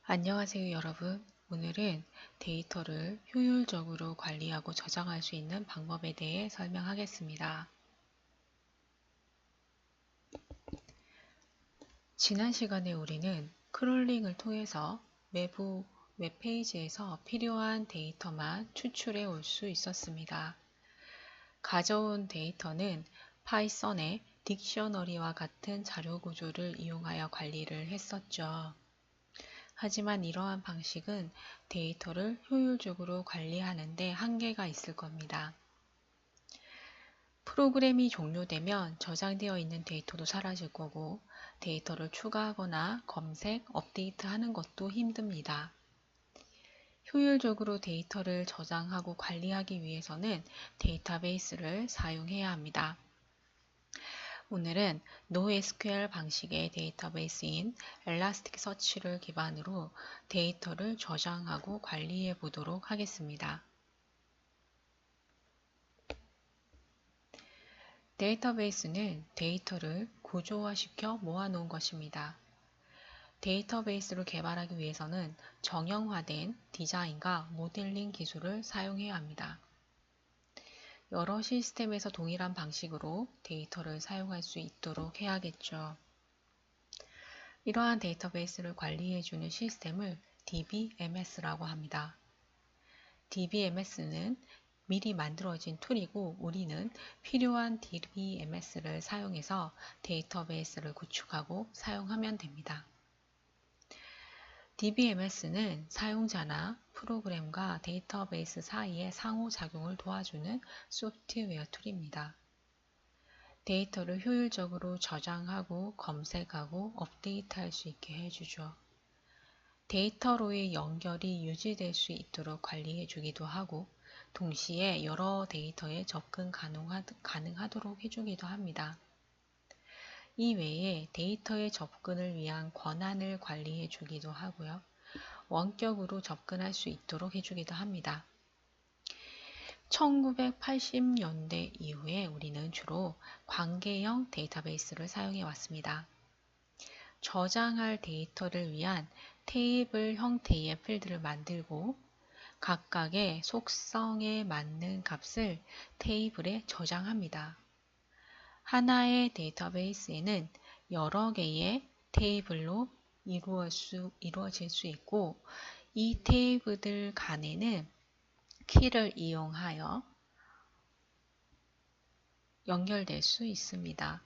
안녕하세요, 여러분. 오늘은 데이터를 효율적으로 관리하고 저장할 수 있는 방법에 대해 설명하겠습니다. 지난 시간에 우리는 크롤링을 통해서 외부 웹페이지에서 필요한 데이터만 추출해 올 수 있었습니다. 가져온 데이터는 파이썬의 딕셔너리와 같은 자료 구조를 이용하여 관리를 했었죠. 하지만 이러한 방식은 데이터를 효율적으로 관리하는 데 한계가 있을 겁니다. 프로그램이 종료되면 저장되어 있는 데이터도 사라질 거고 데이터를 추가하거나 검색, 업데이트하는 것도 힘듭니다. 효율적으로 데이터를 저장하고 관리하기 위해서는 데이터베이스를 사용해야 합니다. 오늘은 NoSQL 방식의 데이터베이스인 엘라스틱서치를 기반으로 데이터를 저장하고 관리해 보도록 하겠습니다. 데이터베이스는 데이터를 구조화시켜 모아놓은 것입니다. 데이터베이스를 개발하기 위해서는 정형화된 디자인과 모델링 기술을 사용해야 합니다. 여러 시스템에서 동일한 방식으로 데이터를 사용할 수 있도록 해야겠죠. 이러한 데이터베이스를 관리해주는 시스템을 DBMS라고 합니다. DBMS는 미리 만들어진 툴이고 우리는 필요한 DBMS를 사용해서 데이터베이스를 구축하고 사용하면 됩니다. DBMS는 사용자나 프로그램과 데이터베이스 사이의 상호작용을 도와주는 소프트웨어 툴입니다. 데이터를 효율적으로 저장하고 검색하고 업데이트할 수 있게 해주죠. 데이터로의 연결이 유지될 수 있도록 관리해 주기도 하고 동시에 여러 데이터에 접근 가능하도록 해주기도 합니다. 이 외에 데이터의 접근을 위한 권한을 관리해 주기도 하고요. 원격으로 접근할 수 있도록 해주기도 합니다. 1980년대 이후에 우리는 주로 관계형 데이터베이스를 사용해 왔습니다. 저장할 데이터를 위한 테이블 형태의 필드를 만들고 각각의 속성에 맞는 값을 테이블에 저장합니다. 하나의 데이터베이스에는 여러 개의 테이블로 이루어질 수 있고 이 테이블들 간에는 키를 이용하여 연결될 수 있습니다.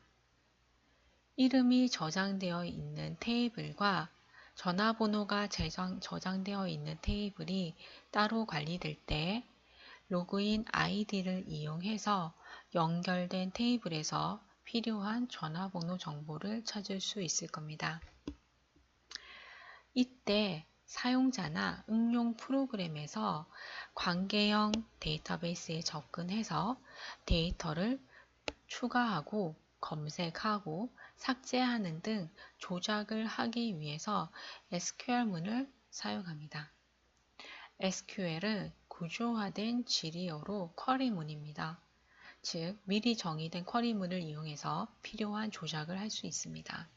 이름이 저장되어 있는 테이블과 전화번호가 저장되어 있는 테이블이 따로 관리될 때 로그인 아이디를 이용해서 연결된 테이블에서 필요한 전화번호 정보를 찾을 수 있을 겁니다. 이때 사용자나 응용 프로그램에서 관계형 데이터베이스에 접근해서 데이터를 추가하고 검색하고 삭제하는 등 조작을 하기 위해서 SQL문을 사용합니다. SQL은 구조화된 지리어로 쿼리문입니다. 즉, 미리 정의된 쿼리문을 이용해서 필요한 조작을 할 수 있습니다.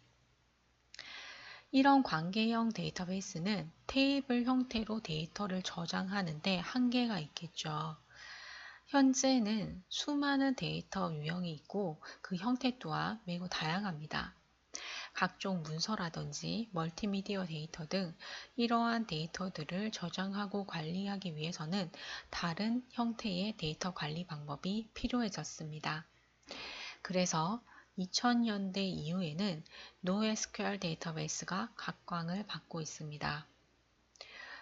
이런 관계형 데이터베이스는 테이블 형태로 데이터를 저장하는데 한계가 있겠죠. 현재는 수많은 데이터 유형이 있고 그 형태 또한 매우 다양합니다. 각종 문서라든지 멀티미디어 데이터 등 이러한 데이터들을 저장하고 관리하기 위해서는 다른 형태의 데이터 관리 방법이 필요해졌습니다. 그래서 2000년대 이후에는 NoSQL 데이터베이스가 각광을 받고 있습니다.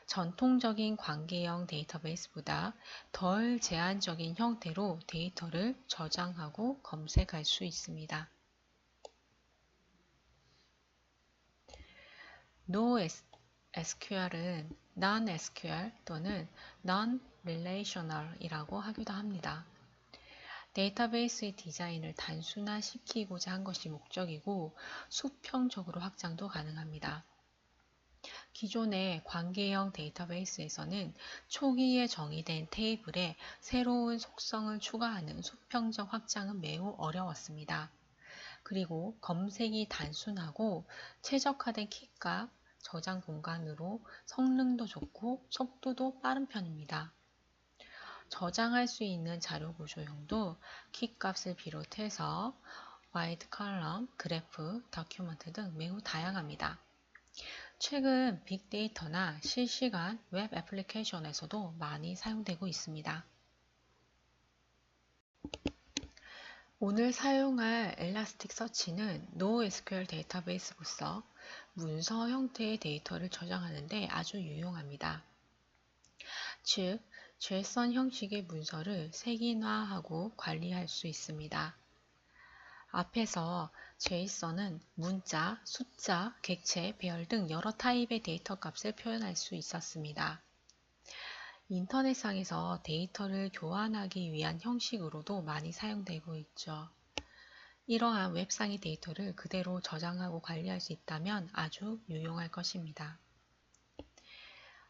전통적인 관계형 데이터베이스보다 덜 제한적인 형태로 데이터를 저장하고 검색할 수 있습니다. NoSQL은 Non-SQL 또는 Non-Relational이라고 하기도 합니다. 데이터베이스의 디자인을 단순화시키고자 한 것이 목적이고 수평적으로 확장도 가능합니다. 기존의 관계형 데이터베이스에서는 초기에 정의된 테이블에 새로운 속성을 추가하는 수평적 확장은 매우 어려웠습니다. 그리고 검색이 단순하고 최적화된 키값, 저장 공간으로 성능도 좋고 속도도 빠른 편입니다. 저장할 수 있는 자료 구조형도 키 값을 비롯해서 와이드 컬럼, 그래프, 다큐먼트 등 매우 다양합니다. 최근 빅데이터나 실시간 웹 애플리케이션에서도 많이 사용되고 있습니다. 오늘 사용할 엘라스틱서치는 NoSQL 데이터베이스로서 문서 형태의 데이터를 저장하는 데 아주 유용합니다. 즉, JSON 형식의 문서를 색인화하고 관리할 수 있습니다. 앞에서 JSON은 문자, 숫자, 객체, 배열 등 여러 타입의 데이터 값을 표현할 수 있었습니다. 인터넷상에서 데이터를 교환하기 위한 형식으로도 많이 사용되고 있죠. 이러한 웹상의 데이터를 그대로 저장하고 관리할 수 있다면 아주 유용할 것입니다.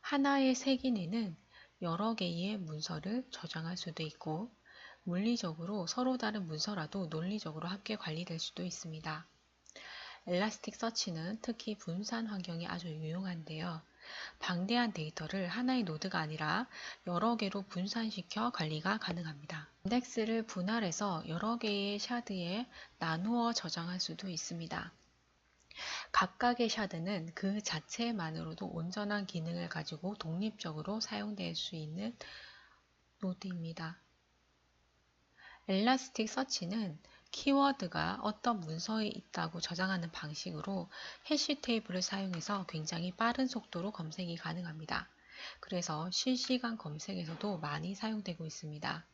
하나의 색인에는 여러 개의 문서를 저장할 수도 있고 물리적으로 서로 다른 문서라도 논리적으로 함께 관리될 수도 있습니다. 엘라스틱서치는 특히 분산 환경이 아주 유용한데요. 방대한 데이터를 하나의 노드가 아니라 여러 개로 분산시켜 관리가 가능합니다. 인덱스를 분할해서 여러 개의 샤드에 나누어 저장할 수도 있습니다. 각각의 샤드는 그 자체만으로도 온전한 기능을 가지고 독립적으로 사용될 수 있는 노드입니다. 엘라스틱서치는 키워드가 어떤 문서에 있다고 저장하는 방식으로 해시 테이블을 사용해서 굉장히 빠른 속도로 검색이 가능합니다. 그래서 실시간 검색에서도 많이 사용되고 있습니다.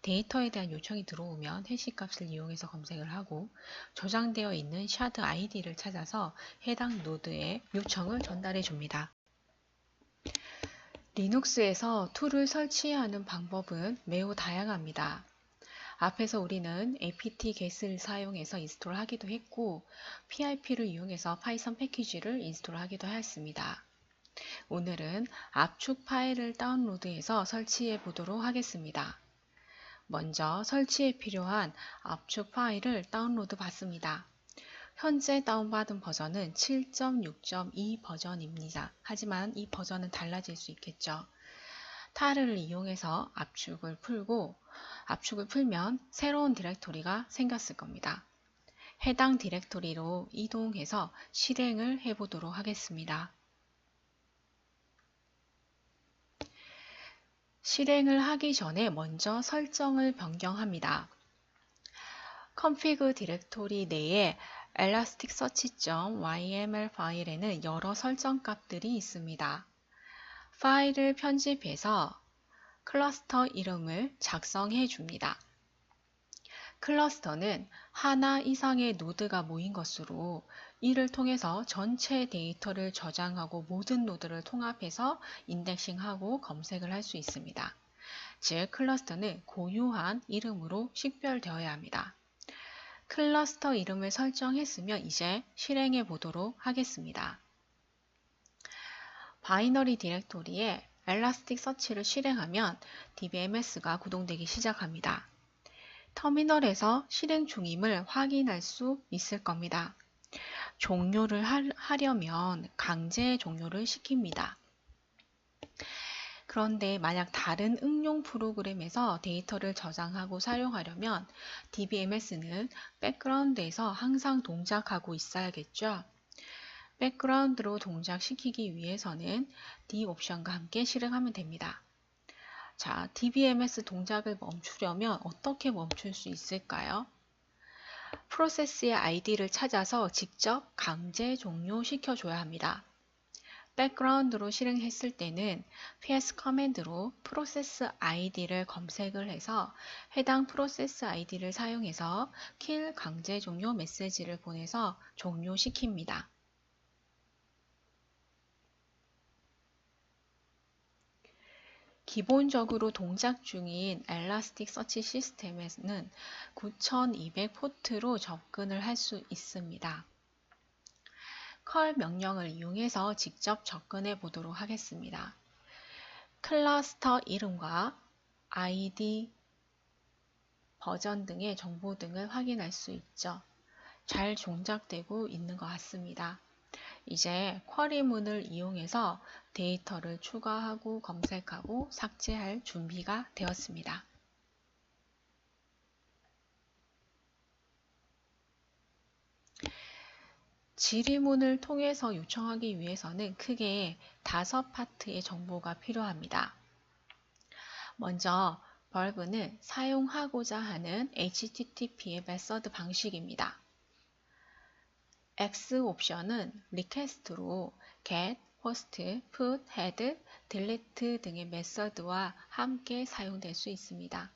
데이터에 대한 요청이 들어오면 해시 값을 이용해서 검색을 하고 저장되어 있는 샤드 아이디를 찾아서 해당 노드에 요청을 전달해 줍니다. 리눅스에서 툴을 설치하는 방법은 매우 다양합니다. 앞에서 우리는 apt-get을 사용해서 인스톨 하기도 했고 PIP를 이용해서 파이썬 패키지를 인스톨 하기도 했습니다. 오늘은 압축 파일을 다운로드해서 설치해 보도록 하겠습니다. 먼저 설치에 필요한 압축 파일을 다운로드 받습니다. 현재 다운받은 버전은 7.6.2 버전입니다. 하지만 이 버전은 달라질 수 있겠죠. 타르를 이용해서 압축을 풀면 새로운 디렉토리가 생겼을 겁니다. 해당 디렉토리로 이동해서 실행을 해보도록 하겠습니다. 실행을 하기 전에 먼저 설정을 변경합니다. config 디렉토리 내에 elasticsearch.yml 파일에는 여러 설정 값들이 있습니다. 파일을 편집해서 클러스터 이름을 작성해 줍니다. 클러스터는 하나 이상의 노드가 모인 것으로 이를 통해서 전체 데이터를 저장하고 모든 노드를 통합해서 인덱싱하고 검색을 할 수 있습니다. 즉, 클러스터는 고유한 이름으로 식별되어야 합니다. 클러스터 이름을 설정했으면 이제 실행해 보도록 하겠습니다. 바이너리 디렉토리에 엘라스틱서치를 실행하면 dbms가 구동되기 시작합니다. 터미널에서 실행 중임을 확인할 수 있을 겁니다. 종료를 하려면 강제 종료를 시킵니다. 그런데 만약 다른 응용 프로그램에서 데이터를 저장하고 사용하려면 dbms는 백그라운드에서 항상 동작하고 있어야겠죠. 백그라운드로 동작시키기 위해서는 D 옵션과 함께 실행하면 됩니다. 자, dbms 동작을 멈추려면 어떻게 멈출 수 있을까요? 프로세스의 ID를 찾아서 직접 강제 종료시켜줘야 합니다. 백그라운드로 실행했을 때는 ps 커맨드로 프로세스 ID를 검색을 해서 해당 프로세스 ID를 사용해서 kill 강제 종료 메시지를 보내서 종료시킵니다. 기본적으로 동작 중인 엘라스틱서치 시스템에는 9200 포트로 접근을 할 수 있습니다. curl 명령을 이용해서 직접 접근해 보도록 하겠습니다. 클러스터 이름과 ID, 버전 등의 정보 등을 확인할 수 있죠. 잘 동작되고 있는 것 같습니다. 이제 쿼리문을 이용해서 데이터를 추가하고 검색하고 삭제할 준비가 되었습니다. 질의문을 통해서 요청하기 위해서는 크게 5파트의 정보가 필요합니다. 먼저 벌브는 사용하고자 하는 HTTP의 메서드 방식입니다. X 옵션은 리퀘스트로 get, post, put, head, delete 등의 메서드와 함께 사용될 수 있습니다.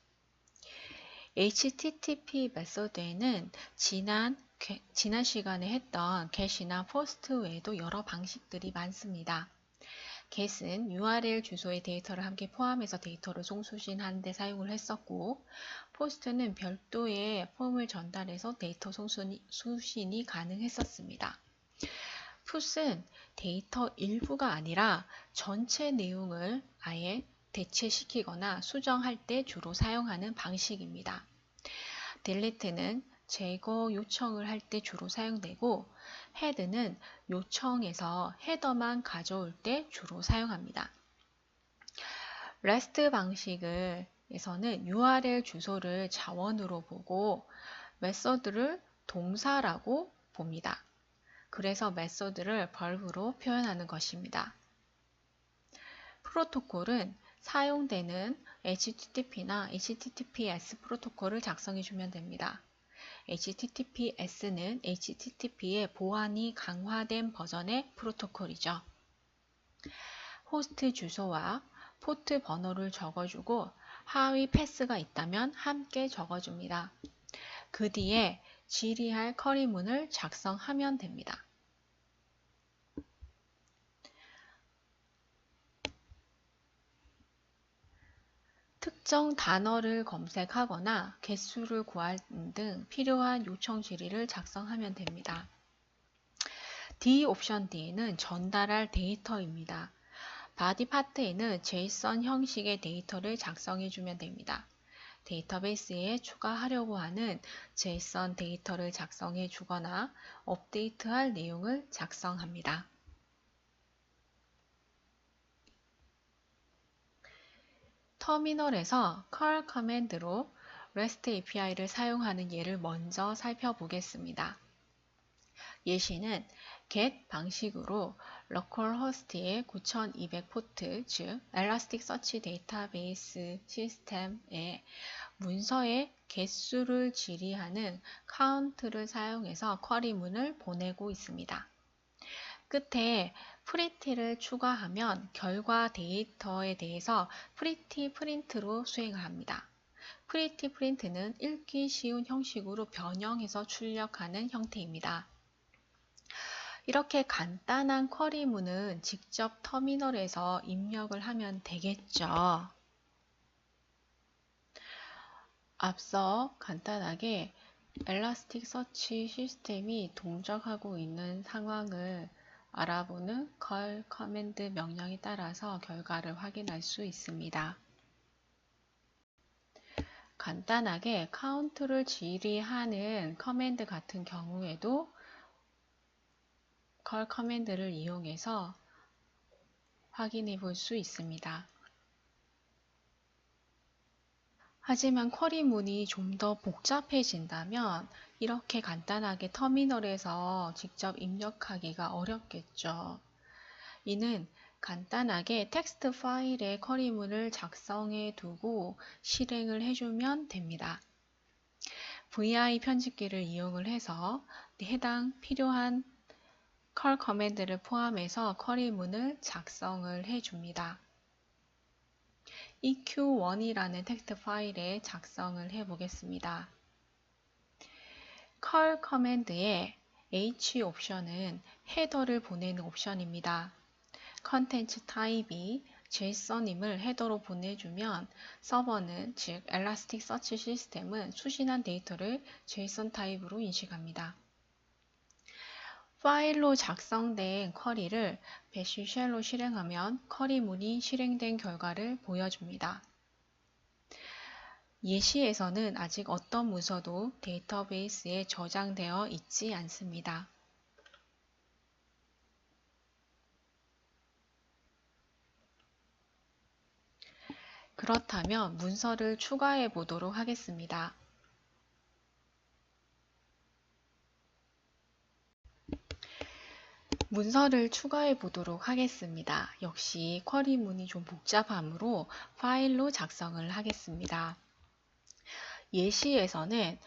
HTTP 메서드에는 지난 시간에 했던 get이나 post 외에도 여러 방식들이 많습니다. get은 URL 주소의 데이터를 함께 포함해서 데이터를 송수신하는 데 사용을 했었고, post는 별도의 폼을 전달해서 데이터 송수신이 가능했었습니다. put은 데이터 일부가 아니라 전체 내용을 아예 대체시키거나 수정할 때 주로 사용하는 방식입니다. delete는 제거 요청을 할 때 주로 사용되고, head는 요청에서 헤더만 가져올 때 주로 사용합니다. REST 방식에서는 URL 주소를 자원으로 보고 메서드를 동사라고 봅니다. 그래서 메서드를 벌브로 표현하는 것입니다. 프로토콜은 사용되는 HTTP나 HTTPS 프로토콜을 작성해주면 됩니다. HTTPS는 HTTP의 보안이 강화된 버전의 프로토콜이죠. 호스트 주소와 포트 번호를 적어주고 하위 패스가 있다면 함께 적어줍니다. 그 뒤에 질의할 쿼리문을 작성하면 됩니다. 특정 단어를 검색하거나 개수를 구할 등 필요한 요청 질의를 작성하면 됩니다. D 옵션 D는 전달할 데이터입니다. 바디 파트에는 JSON 형식의 데이터를 작성해주면 됩니다. 데이터베이스에 추가하려고 하는 JSON 데이터를 작성해 주거나 업데이트할 내용을 작성합니다. 터미널에서 curl 커맨드로 REST API를 사용하는 예를 먼저 살펴보겠습니다. 예시는 get 방식으로 localhost의 9200 포트, 즉 Elasticsearch 데이터베이스 시스템의 문서의 개수를 질의하는 count를 사용해서 쿼리문을 보내고 있습니다. 끝에 pretty를 추가하면 결과 데이터에 대해서 pretty print로 수행을 합니다. pretty print는 읽기 쉬운 형식으로 변형해서 출력하는 형태입니다. 이렇게 간단한 쿼리문은 직접 터미널에서 입력을 하면 되겠죠. 앞서 간단하게 엘라스틱서치 시스템이 동작하고 있는 상황을 알아보는 curl 커맨드 명령에 따라서 결과를 확인할 수 있습니다. 간단하게 count를 질의하는 커맨드 같은 경우에도 curl 커맨드를 이용해서 확인해 볼 수 있습니다. 하지만 쿼리문이 좀 더 복잡해진다면 이렇게 간단하게 터미널에서 직접 입력하기가 어렵겠죠. 이는 간단하게 텍스트 파일에 쿼리문을 작성해 두고 실행을 해주면 됩니다. vi 편집기를 이용을 해서 해당 필요한 curl 커맨드를 포함해서 쿼리문을 작성을 해줍니다. eq1이라는 텍스트 파일에 작성을 해보겠습니다. curl 커맨드의 h 옵션은 헤더를 보내는 옵션입니다. 컨텐츠 타입이 JSON임을 헤더로 보내주면 서버는, 즉 엘라스틱서치 시스템은 수신한 데이터를 JSON 타입으로 인식합니다. 파일로 작성된 쿼리를 배쉬 쉘로 실행하면 쿼리문이 실행된 결과를 보여줍니다. 예시에서는 아직 어떤 문서도 데이터베이스에 저장되어 있지 않습니다. 그렇다면 문서를 추가해 보도록 하겠습니다. 문서를 추가해 보도록 하겠습니다. 역시 쿼리문이 좀 복잡하므로 파일로 작성을 하겠습니다. 예시에서는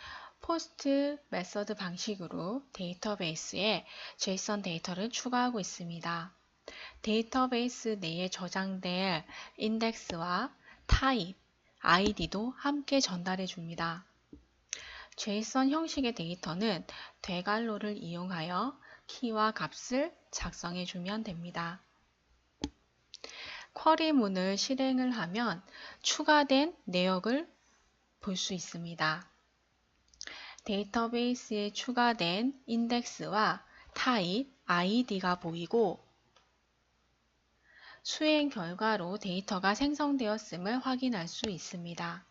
포스트 메서드 방식으로 데이터베이스에 JSON 데이터를 추가하고 있습니다. 데이터베이스 내에 저장될 인덱스와 타입, 아이디도 함께 전달해 줍니다. JSON 형식의 데이터는 되갈로를 이용하여 키와 값을 작성해 주면 됩니다. 쿼리문을 실행을 하면 추가된 내역을 볼 수 있습니다. 데이터베이스에 추가된 인덱스와 타입, 아이디가 보이고 수행 결과로 데이터가 생성되었음을 확인할 수 있습니다.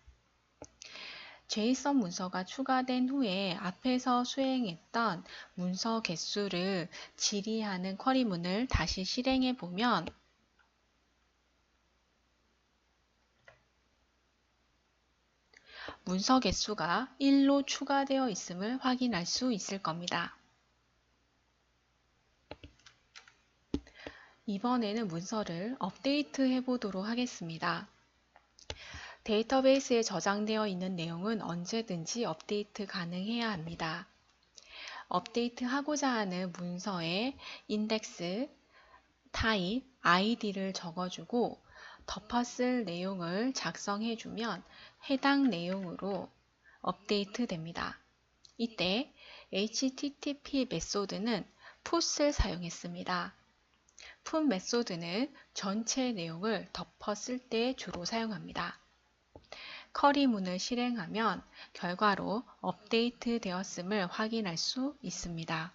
JSON 문서가 추가된 후에 앞에서 수행했던 문서 개수를 질의하는 쿼리문을 다시 실행해 보면 문서 개수가 1로 추가되어 있음을 확인할 수 있을 겁니다. 이번에는 문서를 업데이트 해 보도록 하겠습니다. 데이터베이스에 저장되어 있는 내용은 언제든지 업데이트 가능해야 합니다. 업데이트 하고자 하는 문서에 인덱스, 타입, 아이디를 적어주고 덮어쓸 내용을 작성해주면 해당 내용으로 업데이트 됩니다. 이때 HTTP 메소드는 put을 사용했습니다. put 메소드는 전체 내용을 덮어쓸 때 주로 사용합니다. 쿼리문을 실행하면 결과로 업데이트 되었음을 확인할 수 있습니다.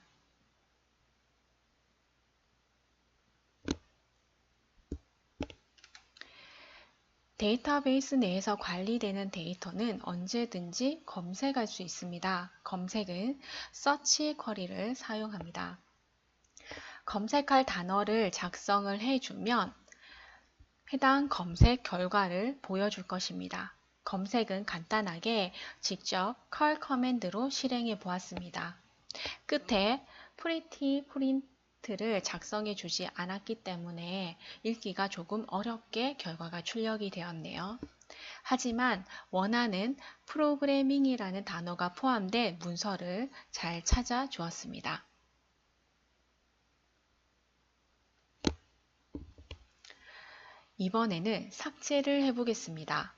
데이터베이스 내에서 관리되는 데이터는 언제든지 검색할 수 있습니다. 검색은 서치 쿼리를 사용합니다. 검색할 단어를 작성을 해주면 해당 검색 결과를 보여줄 것입니다. 검색은 간단하게 직접 curl 커맨드로 실행해 보았습니다. 끝에 pretty print를 작성해 주지 않았기 때문에 읽기가 조금 어렵게 결과가 출력이 되었네요. 하지만 원하는 프로그래밍이라는 단어가 포함된 문서를 잘 찾아 주었습니다. 이번에는 삭제를 해보겠습니다.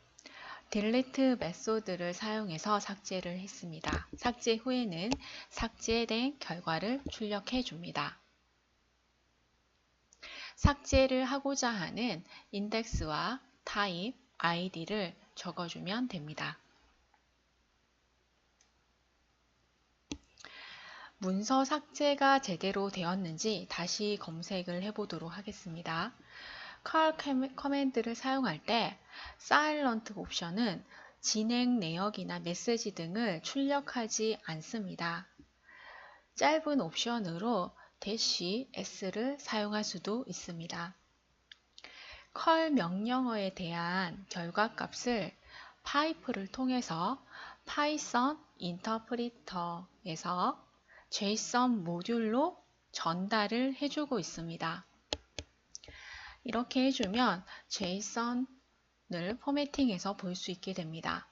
delete 메소드를 사용해서 삭제를 했습니다. 삭제 후에는 삭제된 결과를 출력해 줍니다. 삭제를 하고자 하는 인덱스와 타입, 아이디를 적어주면 됩니다. 문서 삭제가 제대로 되었는지 다시 검색을 해보도록 하겠습니다. curl 커맨드를 사용할 때 silent 옵션은 진행 내역이나 메시지 등을 출력하지 않습니다. 짧은 옵션으로 -s를 사용할 수도 있습니다. curl 명령어에 대한 결과값을 파이프를 통해서 파이썬 인터프리터에서 JSON 모듈로 전달을 해주고 있습니다. 이렇게 해주면 JSON을 포매팅해서 볼 수 있게 됩니다.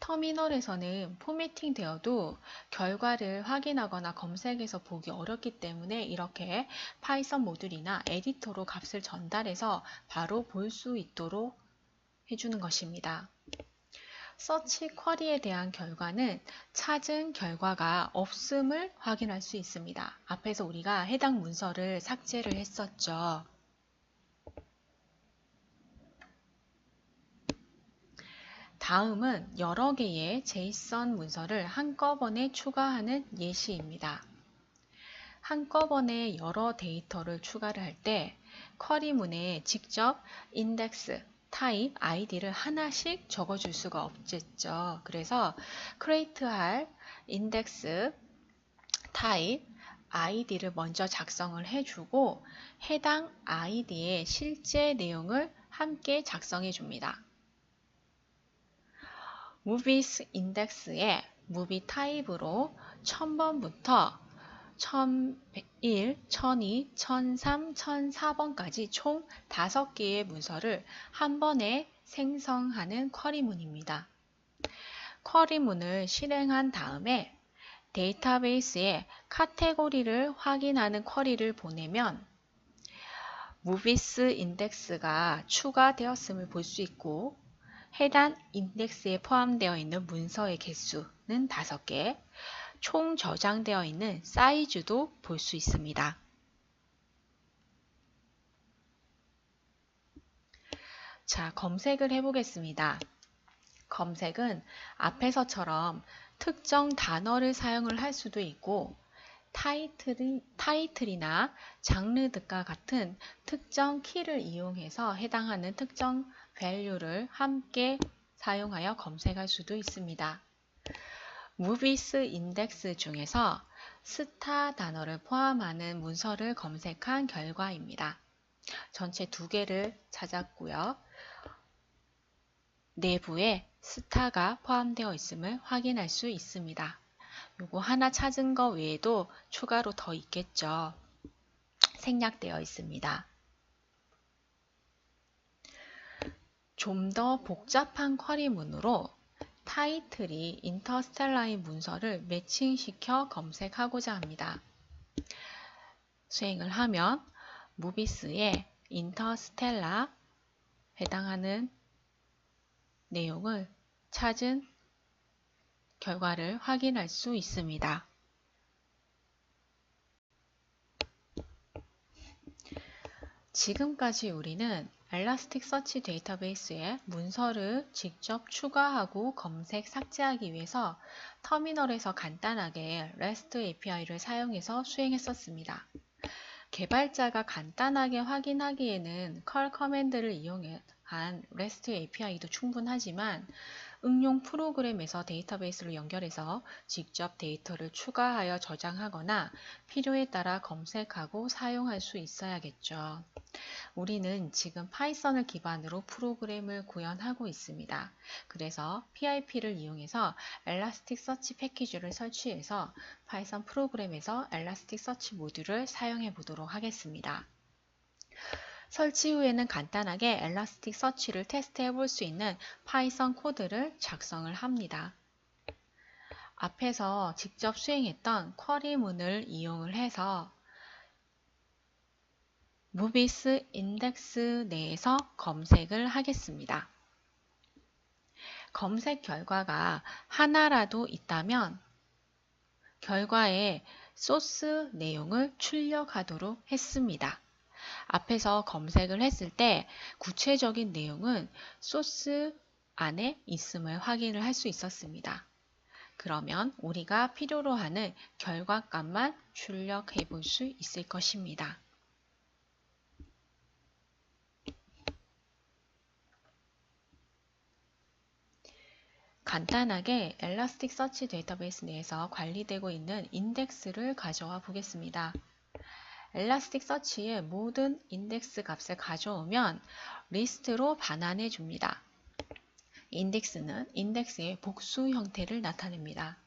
터미널에서는 포매팅 되어도 결과를 확인하거나 검색해서 보기 어렵기 때문에 이렇게 파이썬 모듈이나 에디터로 값을 전달해서 바로 볼 수 있도록 해주는 것입니다. 서치 쿼리에 대한 결과는 찾은 결과가 없음을 확인할 수 있습니다. 앞에서 우리가 해당 문서를 삭제를 했었죠. 다음은 여러 개의 JSON 문서를 한꺼번에 추가하는 예시입니다. 한꺼번에 여러 데이터를 추가를 할 때 쿼리문에 직접 인덱스, 타입, 아이디를 하나씩 적어줄 수가 없겠죠. 그래서 create할 인덱스, 타입, 아이디를 먼저 작성을 해주고 해당 아이디의 실제 내용을 함께 작성해 줍니다. movies index에 movie 타입으로 1000번부터 1001, 1002, 1003, 1004번까지 총 5개의 문서를 한 번에 생성하는 쿼리문입니다. 쿼리문을 실행한 다음에 데이터베이스에 카테고리를 확인하는 쿼리를 보내면 movies index가 추가되었음을 볼 수 있고 해당 인덱스에 포함되어 있는 문서의 개수는 5개, 총 저장되어 있는 사이즈도 볼 수 있습니다. 자, 검색을 해보겠습니다. 검색은 앞에서처럼 특정 단어를 사용을 할 수도 있고 타이틀이나 장르 등과 같은 특정 키를 이용해서 해당하는 특정 value를 함께 사용하여 검색할 수도 있습니다. movies index 중에서 스타 단어를 포함하는 문서를 검색한 결과입니다. 전체 2개를 찾았고요. 내부에 스타가 포함되어 있음을 확인할 수 있습니다. 요거 하나 찾은 거 외에도 추가로 더 있겠죠. 생략되어 있습니다. 좀 더 복잡한 쿼리문으로 타이틀이 인터스텔라인 문서를 매칭시켜 검색하고자 합니다. 수행을 하면 무비스의 인터스텔라 해당하는 내용을 찾은 결과를 확인할 수 있습니다. 지금까지 우리는 엘라스틱서치 데이터베이스에 문서를 직접 추가하고 검색, 삭제하기 위해서 터미널에서 간단하게 REST API를 사용해서 수행했었습니다. 개발자가 간단하게 확인하기에는 curl 커맨드를 이용한 REST API도 충분하지만 응용 프로그램에서 데이터베이스를 연결해서 직접 데이터를 추가하여 저장하거나 필요에 따라 검색하고 사용할 수 있어야겠죠. 우리는 지금 파이썬을 기반으로 프로그램을 구현하고 있습니다. 그래서 PIP를 이용해서 엘라스틱서치 패키지를 설치해서 파이썬 프로그램에서 엘라스틱서치 모듈을 사용해 보도록 하겠습니다. 설치 후에는 간단하게 엘라스틱서치를 테스트해 볼 수 있는 파이썬 코드를 작성을 합니다. 앞에서 직접 수행했던 쿼리문을 이용을 해서 movies index 내에서 검색을 하겠습니다. 검색 결과가 하나라도 있다면 결과에 소스 내용을 출력하도록 했습니다. 앞에서 검색을 했을 때 구체적인 내용은 소스 안에 있음을 확인을 할 수 있었습니다. 그러면 우리가 필요로 하는 결과값만 출력해 볼 수 있을 것입니다. 간단하게 엘라스틱서치 데이터베이스 내에서 관리되고 있는 인덱스를 가져와 보겠습니다. 엘라스틱서치의 모든 인덱스 값을 가져오면 리스트로 반환해 줍니다. 인덱스는 인덱스의 복수 형태를 나타냅니다.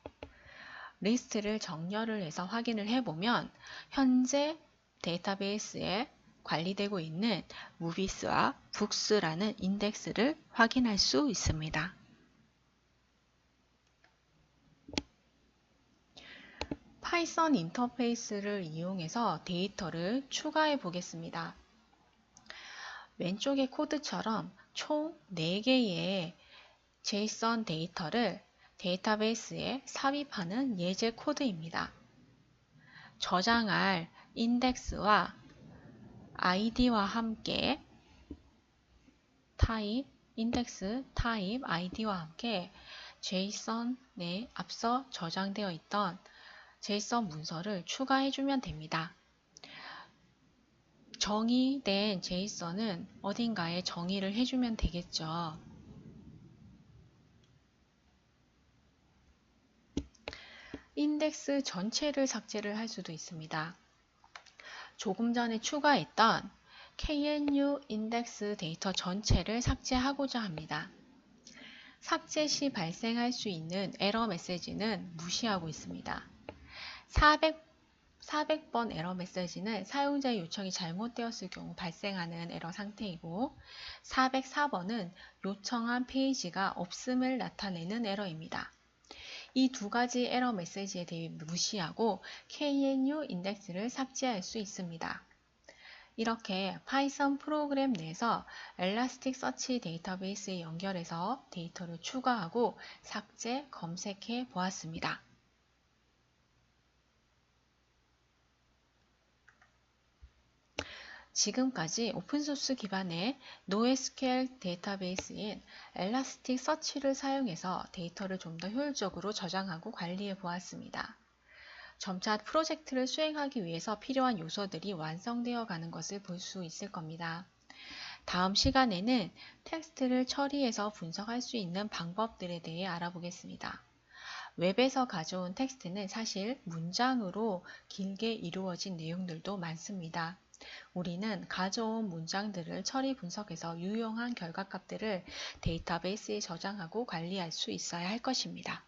리스트를 정렬을 해서 확인을 해보면 현재 데이터베이스에 관리되고 있는 movies와 books라는 인덱스를 확인할 수 있습니다. 파이썬 인터페이스를 이용해서 데이터를 추가해 보겠습니다. 왼쪽의 코드처럼 총 4개의 JSON 데이터를 데이터베이스에 삽입하는 예제 코드입니다. 저장할 인덱스와 id와 함께 타입, 인덱스 타입 id와 함께 JSON에 앞서 저장되어 있던 JSON 문서를 추가해주면 됩니다. 정의된 JSON은 어딘가에 정의를 해주면 되겠죠. 인덱스 전체를 삭제를 할 수도 있습니다. 조금 전에 추가했던 KNU 인덱스 데이터 전체를 삭제하고자 합니다. 삭제 시 발생할 수 있는 에러 메시지는 무시하고 있습니다. 400번 에러 메시지는 사용자의 요청이 잘못되었을 경우 발생하는 에러 상태이고 404번은 요청한 페이지가 없음을 나타내는 에러입니다. 이 두 가지 에러 메시지에 대해 무시하고 KNU 인덱스를 삭제할 수 있습니다. 이렇게 파이썬 프로그램 내에서 엘라스틱서치 데이터베이스에 연결해서 데이터를 추가하고 삭제, 검색해 보았습니다. 지금까지 오픈소스 기반의 NoSQL 데이터베이스인 엘라스틱서치를 사용해서 데이터를 좀 더 효율적으로 저장하고 관리해 보았습니다. 점차 프로젝트를 수행하기 위해서 필요한 요소들이 완성되어 가는 것을 볼 수 있을 겁니다. 다음 시간에는 텍스트를 처리해서 분석할 수 있는 방법들에 대해 알아보겠습니다. 웹에서 가져온 텍스트는 사실 문장으로 길게 이루어진 내용들도 많습니다. 우리는 가져온 문장들을 처리 분석해서 유용한 결과값들을 데이터베이스에 저장하고 관리할 수 있어야 할 것입니다.